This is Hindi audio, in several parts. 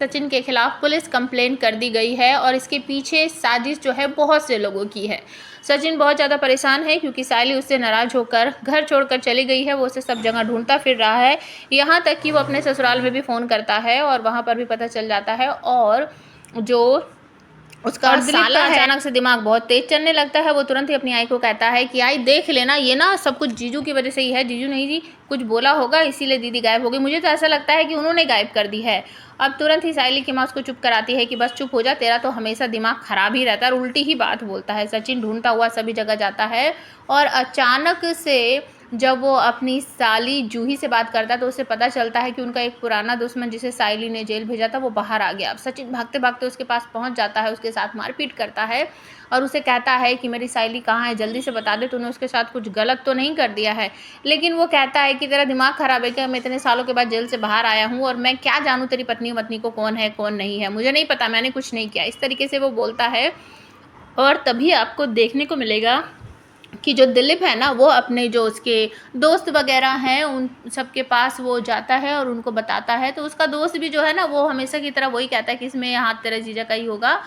सचिन के खिलाफ पुलिस कंप्लेंट कर दी गई है और इसके पीछे साजिश जो है बहुत से लोगों की है। सचिन बहुत ज़्यादा परेशान है क्योंकि सायली उससे नाराज़ होकर घर छोड़कर चली गई है। वो उसे सब जगह ढूंढता फिर रहा है, यहाँ तक कि वो अपने ससुराल में भी फ़ोन करता है और वहाँ पर भी पता चल जाता है। और जो उसका साला अचानक से दिमाग बहुत तेज चलने लगता है। वो तुरंत ही अपनी आई को कहता है कि आई देख लेना, ये ना सब कुछ जीजू की वजह से ही है। जीजू नहीं जी कुछ बोला होगा इसीलिए दीदी गायब हो गई। मुझे तो ऐसा लगता है कि उन्होंने गायब कर दी है। अब तुरंत ही सायली की माँ उसको चुप कराती है कि बस चुप हो जा, तेरा तो हमेशा दिमाग खराब ही रहता है, और उल्टी ही बात बोलता है। सचिन ढूंढता हुआ सभी जगह जाता है और अचानक से जब वो अपनी साली जूही से बात करता है तो उसे पता चलता है कि उनका एक पुराना दुश्मन जिसे सायली ने जेल भेजा था वो बाहर आ गया। अब सचिन भागते भागते उसके पास पहुंच जाता है, उसके साथ मारपीट करता है और उसे कहता है कि मेरी सायली कहाँ है, जल्दी से बता दे, तूने उसके साथ कुछ गलत तो नहीं कर दिया है। लेकिन वो कहता है कि तेरा दिमाग खराब है क्या, मैं इतने सालों के बाद जेल से बाहर आया हूँ और मैं क्या जानूँ तेरी पत्नी वत्नी को कौन है कौन नहीं है, मुझे नहीं पता, मैंने कुछ नहीं किया। इस तरीके से वो बोलता है। और तभी आपको देखने को मिलेगा कि जो दिलीप है ना, वो अपने जो उसके दोस्त वगैरह हैं उन सबके पास वो जाता है और उनको बताता है। तो उसका दोस्त भी जो है ना, वो हमेशा की तरह वही कहता है कि इसमें हाथ तेरा जीजा का ही होगा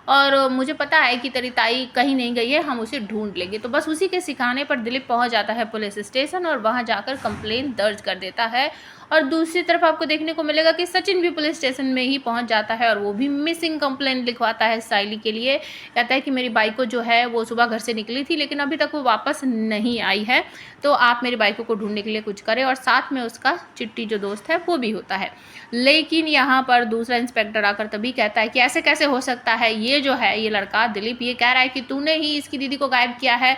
और मुझे पता है कि तेरी ताई कहीं नहीं गई है, हम उसे ढूंढ लेंगे। तो बस उसी के सिखाने पर दिलीप पहुंच जाता है पुलिस स्टेशन और वहां जाकर कंप्लेंट दर्ज कर देता है। और दूसरी तरफ आपको देखने को मिलेगा कि सचिन भी पुलिस स्टेशन में ही पहुंच जाता है और वो भी मिसिंग कंप्लेंट लिखवाता है सायली के लिए। कहता है कि मेरी बाइक को जो है वो सुबह घर से निकली थी लेकिन अभी तक वो वापस नहीं आई है, तो आप मेरी बाइक को ढूंढने के लिए कुछ करें। और साथ में उसका चिट्टी जो दोस्त है वो भी होता है। लेकिन यहाँ पर दूसरा इंस्पेक्टर आकर तभी कहता है कि ऐसे कैसे हो सकता है, ये जो है ये लड़का दिलीप ये कह रहा है कि तूने ही इसकी दीदी को गायब किया है।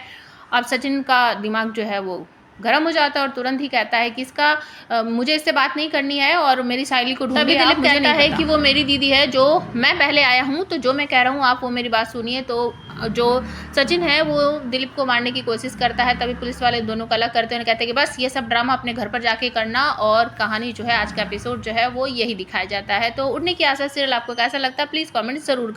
अब सचिन का दिमाग जो है वो गर्म हो जाता है और तुरंत ही कहता है कि मुझे इससे बात नहीं करनी है और मेरी सायली को ढूंढिए। तभी दिलीप कहता है कि वो मेरी दीदी है, जो मैं पहले आया हूँ, तो जो मैं कह रहा हूँ आप वो मेरी बात सुनिए। तो जो सचिन है वो दिलीप को मारने की कोशिश करता है। तभी पुलिस वाले दोनों को अलग करते हैं, कहते हैं कि बस ये सब ड्रामा अपने घर पर जाके करना, और कहानी जो है आज का एपिसोड जो है वो यही दिखाया जाता है। तो उड़ने की आशा सीरियल आपको कैसा लगता है प्लीज़ कमेंट जरूर